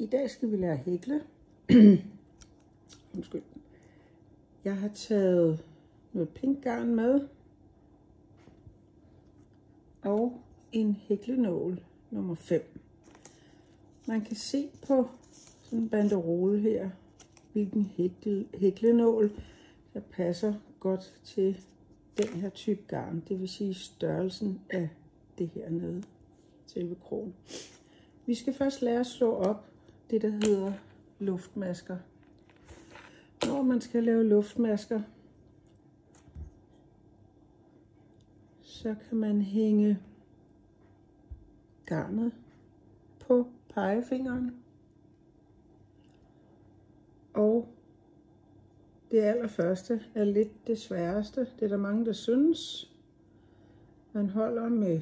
I dag skal vi lære at hækle. Undskyld. Jeg har taget noget pink garn med og en hæklenål nummer 5. Man kan se på sådan en banderole her, hvilken hæklenål der passer godt til den her type garn. Det vil sige størrelsen af det hernede, selve krogen. Vi skal først lære at slå op det, der hedder luftmasker. Når man skal lave luftmasker, så kan man hænge garnet på pegefingeren. Og det allerførste er lidt det sværeste. Det er der mange, der synes. Man holder med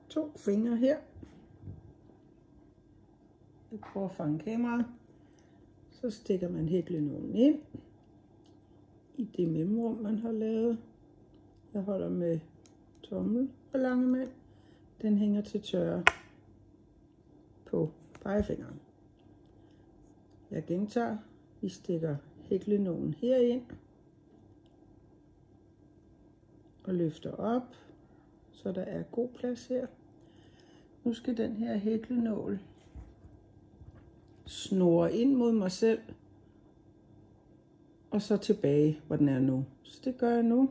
2 fingre her. Jeg prøver at fange kameraet. Så stikker man hæklenålen ind i det mellemrum, man har lavet. Jeg holder med tommel og langemand. Den hænger til tørre på pegefingeren. Jeg gentager. Vi stikker hæklenålen herind og løfter op, så der er god plads her. Nu skal den her hæklenål snurre ind mod mig selv og så tilbage, hvor den er nu. Så det gør jeg nu.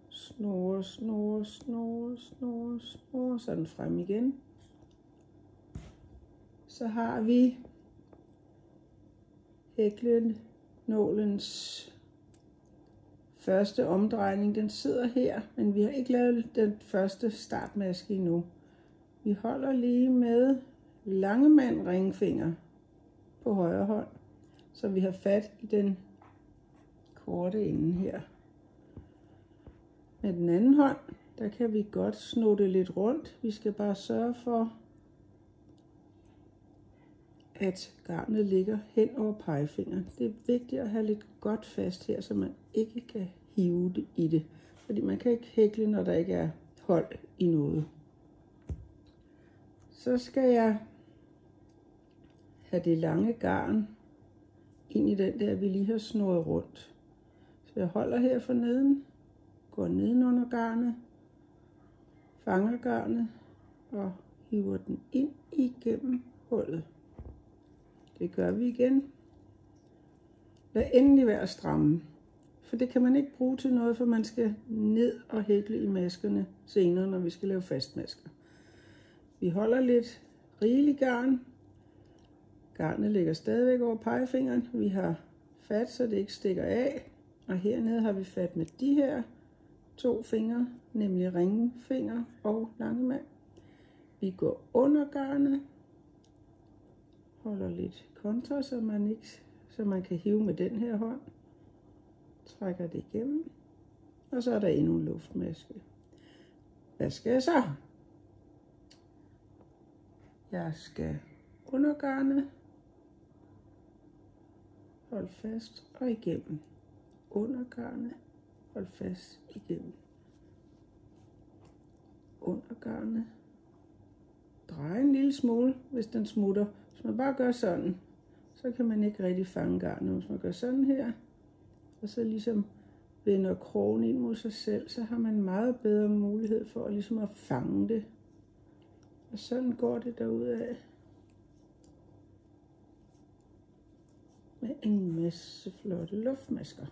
Snurre, snurre, snurre, snurre, snurre, så den frem igen. Så har vi hæklenålens første omdrejning. Den sidder her, men vi har ikke lavet den første startmaske endnu. Vi holder lige med langemand ringfinger på højre hånd, så vi har fat i den korte ende her. Med den anden hånd, der kan vi godt snutte lidt rundt. Vi skal bare sørge for, at garnet ligger hen over pegefingeren. Det er vigtigt at have lidt godt fast her, så man ikke kan hive det i det. Fordi man kan ikke hækle, når der ikke er hold i noget. Så skal jeg have det lange garn ind i den der, vi lige har snurret rundt. Så jeg holder her for neden, går neden under garnet, fanger garnet og hiver den ind igennem hullet. Det gør vi igen. Lad endelig være at stramme, for det kan man ikke bruge til noget, for man skal ned og hækle i maskerne senere, når vi skal lave fastmasker. Vi holder lidt rigeligt garn. Garnet ligger stadigvæk over pegefingeren. Vi har fat, så det ikke stikker af. Og hernede har vi fat med de her 2 fingre, nemlig ringfinger og langemand. Vi går under garnet. Holder lidt kontra, så man kan hive med den her hånd. Trækker det igennem. Og så er der endnu en luftmaske. Hvad skal jeg så? Jeg skal under garnet. Hold fast og igennem. Under garnet. Hold fast igennem. Under garnet. Drej en lille smule, hvis den smutter. Hvis man bare gør sådan, så kan man ikke rigtig fange garnet. Hvis man gør sådan her, og så ligesom vender krogen ind mod sig selv, så har man meget bedre mulighed for ligesom at fange det. Og sådan går det derudad. Med en masse flotte luftmasker.